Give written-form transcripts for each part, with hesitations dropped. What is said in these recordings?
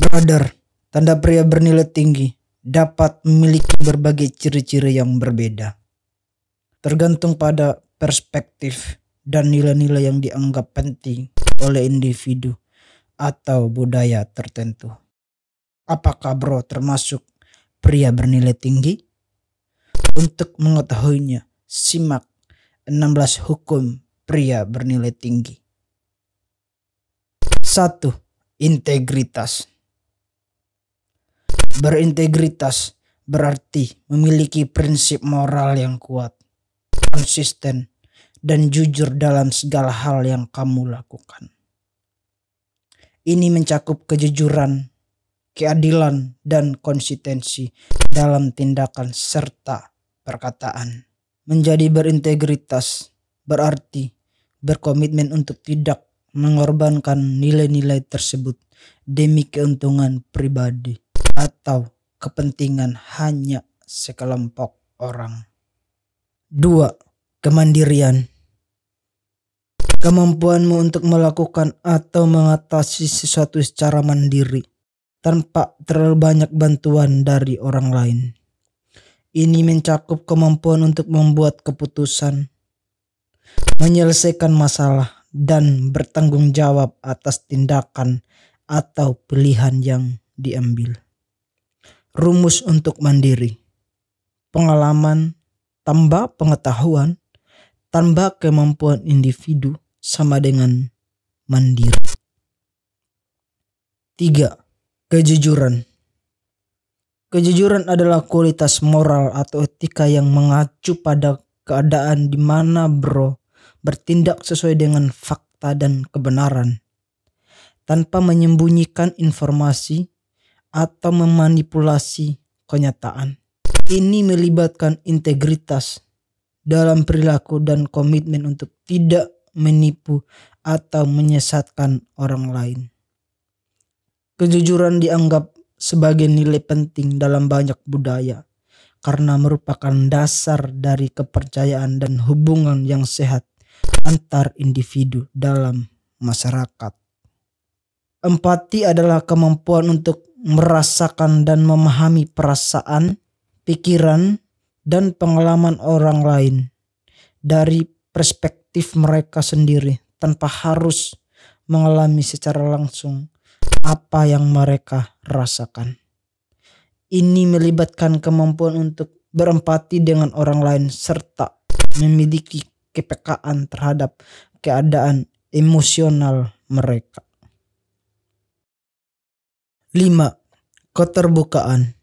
Brother, tanda pria bernilai tinggi dapat memiliki berbagai ciri-ciri yang berbeda, tergantung pada perspektif dan nilai-nilai yang dianggap penting oleh individu atau budaya tertentu. Apakah bro termasuk pria bernilai tinggi? Untuk mengetahuinya, simak 16 hukum pria bernilai tinggi. 1. Integritas. Berintegritas berarti memiliki prinsip moral yang kuat, konsisten, dan jujur dalam segala hal yang kamu lakukan. Ini mencakup kejujuran, keadilan, dan konsistensi dalam tindakan serta perkataan. Menjadi berintegritas berarti berkomitmen untuk tidak mengorbankan nilai-nilai tersebut demi keuntungan pribadi atau kepentingan hanya sekelompok orang. 2. Kemandirian. Kemampuanmu untuk melakukan atau mengatasi sesuatu secara mandiri tanpa terlalu banyak bantuan dari orang lain. Ini mencakup kemampuan untuk membuat keputusan, menyelesaikan masalah, dan bertanggung jawab atas tindakan atau pilihan yang diambil. Rumus untuk mandiri. Pengalaman tambah pengetahuan tambah kemampuan individu sama dengan mandiri. 3. Kejujuran. Kejujuran adalah kualitas moral atau etika yang mengacu pada keadaan di mana bro bertindak sesuai dengan fakta dan kebenaran, tanpa menyembunyikan informasi atau memanipulasi kenyataan. Ini melibatkan integritas dalam perilaku dan komitmen untuk tidak menipu atau menyesatkan orang lain. Kejujuran dianggap sebagai nilai penting dalam banyak budaya karena merupakan dasar dari kepercayaan dan hubungan yang sehat antar individu dalam masyarakat. Empati adalah kemampuan untuk merasakan dan memahami perasaan, pikiran, dan pengalaman orang lain dari perspektif mereka sendiri tanpa harus mengalami secara langsung apa yang mereka rasakan. Ini melibatkan kemampuan untuk berempati dengan orang lain serta memiliki kepekaan terhadap keadaan emosional mereka. 5. Keterbukaan.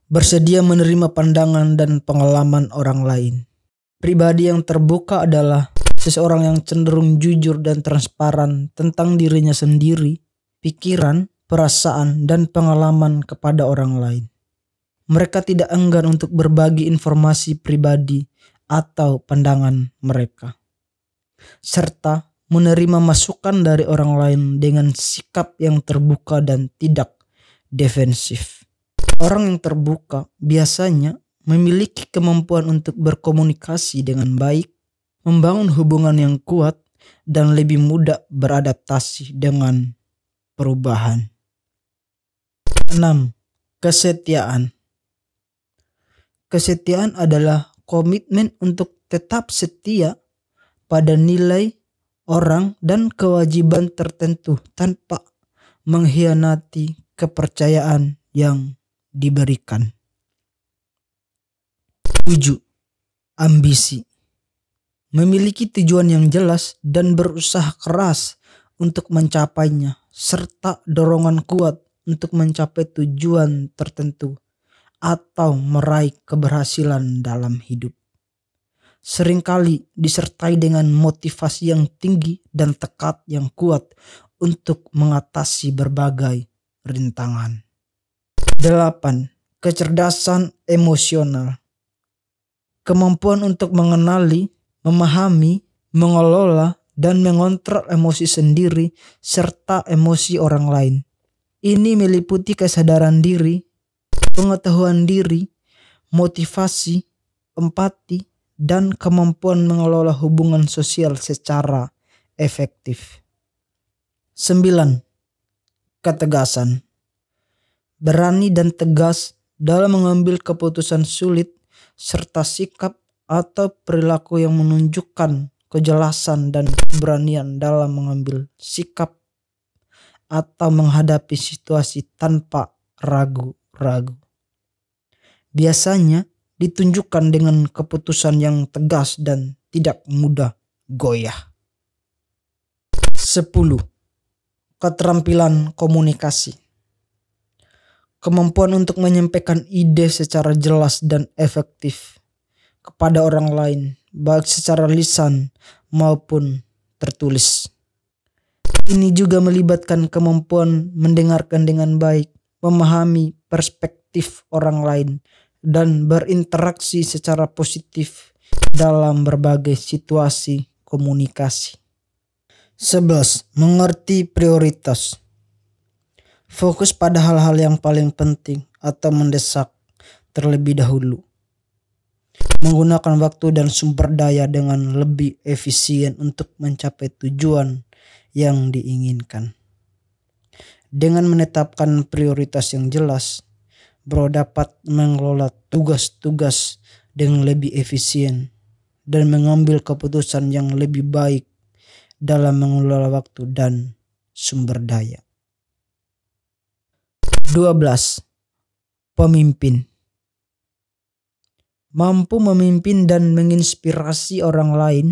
Bersedia menerima pandangan dan pengalaman orang lain. Pribadi yang terbuka adalah seseorang yang cenderung jujur dan transparan tentang dirinya sendiri, pikiran, perasaan, dan pengalaman kepada orang lain. Mereka tidak enggan untuk berbagi informasi pribadi atau pandangan mereka, serta menerima masukan dari orang lain dengan sikap yang terbuka dan tidak defensif. Orang yang terbuka biasanya memiliki kemampuan untuk berkomunikasi dengan baik, membangun hubungan yang kuat, dan lebih mudah beradaptasi dengan perubahan. 6. Kesetiaan. Kesetiaan adalah komitmen untuk tetap setia pada nilai, orang, dan kewajiban tertentu tanpa mengkhianati kepercayaan yang diberikan. 7. Ambisi. Memiliki tujuan yang jelas dan berusaha keras untuk mencapainya, serta dorongan kuat untuk mencapai tujuan tertentu atau meraih keberhasilan dalam hidup. Seringkali disertai dengan motivasi yang tinggi dan tekad yang kuat untuk mengatasi berbagai rintangan. 8. Kecerdasan emosional. Kemampuan untuk mengenali, memahami, mengelola, dan mengontrol emosi sendiri serta emosi orang lain. Ini meliputi kesadaran diri, pengetahuan diri, motivasi, empati, dan kemampuan mengelola hubungan sosial secara efektif. 9. ketegasan. Berani dan tegas dalam mengambil keputusan sulit serta sikap atau perilaku yang menunjukkan kejelasan dan keberanian dalam mengambil sikap atau menghadapi situasi tanpa ragu-ragu. Biasanya ditunjukkan dengan keputusan yang tegas dan tidak mudah goyah. 10. Keterampilan komunikasi. Kemampuan untuk menyampaikan ide secara jelas dan efektif kepada orang lain, baik secara lisan maupun tertulis. Ini juga melibatkan kemampuan mendengarkan dengan baik, memahami perspektif orang lain, dan berinteraksi secara positif dalam berbagai situasi komunikasi. 11. Mengerti prioritas. Fokus pada hal-hal yang paling penting atau mendesak terlebih dahulu. Menggunakan waktu dan sumber daya dengan lebih efisien untuk mencapai tujuan yang diinginkan. Dengan menetapkan prioritas yang jelas, Bro dapat mengelola tugas-tugas dengan lebih efisien dan mengambil keputusan yang lebih baik dalam mengelola waktu dan sumber daya. 12. Pemimpin. Mampu memimpin dan menginspirasi orang lain,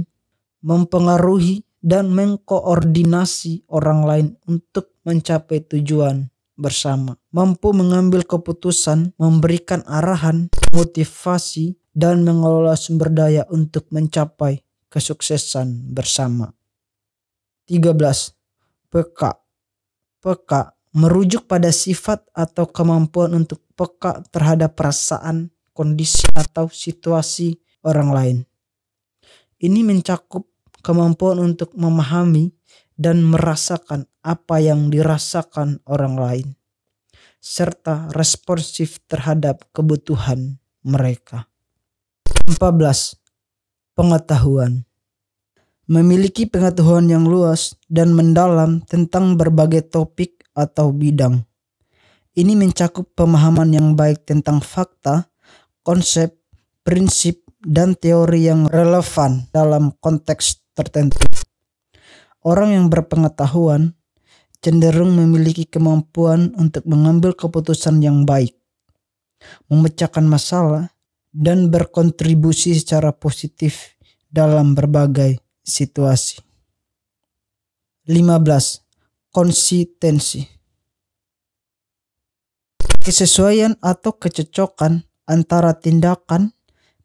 mempengaruhi dan mengkoordinasi orang lain untuk mencapai tujuan bersama. Mampu mengambil keputusan, memberikan arahan, motivasi, dan mengelola sumber daya untuk mencapai kesuksesan bersama. 13. Peka. Peka merujuk pada sifat atau kemampuan untuk peka terhadap perasaan, kondisi atau situasi orang lain. Ini mencakup kemampuan untuk memahami dan merasakan apa yang dirasakan orang lain, serta responsif terhadap kebutuhan mereka. 14. Pengetahuan. Memiliki pengetahuan yang luas dan mendalam tentang berbagai topik atau bidang. Ini mencakup pemahaman yang baik tentang fakta, konsep, prinsip, dan teori yang relevan dalam konteks tertentu. Orang yang berpengetahuan cenderung memiliki kemampuan untuk mengambil keputusan yang baik, memecahkan masalah, dan berkontribusi secara positif dalam berbagai situasi. 15. Konsistensi. Kesesuaian atau kecocokan antara tindakan,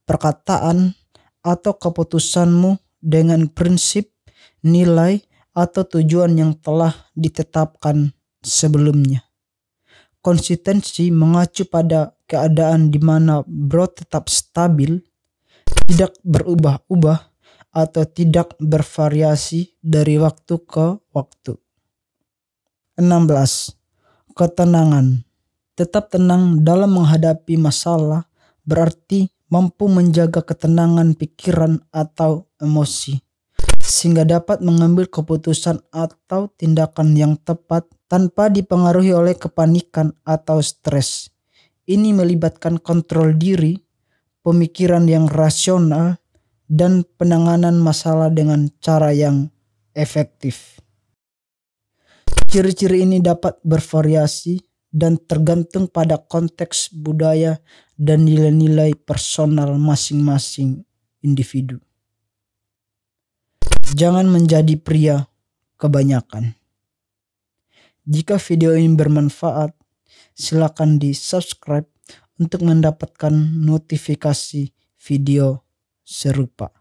perkataan, atau keputusanmu dengan prinsip, nilai, atau tujuan yang telah ditetapkan sebelumnya. Konsistensi mengacu pada keadaan di mana Bro tetap stabil, tidak berubah-ubah, atau tidak bervariasi dari waktu ke waktu. 16. Ketenangan. Tetap tenang dalam menghadapi masalah berarti mampu menjaga ketenangan pikiran atau emosi, sehingga dapat mengambil keputusan atau tindakan yang tepat tanpa dipengaruhi oleh kepanikan atau stres. Ini melibatkan kontrol diri, pemikiran yang rasional, dan penanganan masalah dengan cara yang efektif. Ciri-ciri ini dapat bervariasi dan tergantung pada konteks budaya dan nilai-nilai personal masing-masing individu. Jangan menjadi pria kebanyakan. Jika video ini bermanfaat, silakan di-subscribe untuk mendapatkan notifikasi video serupa.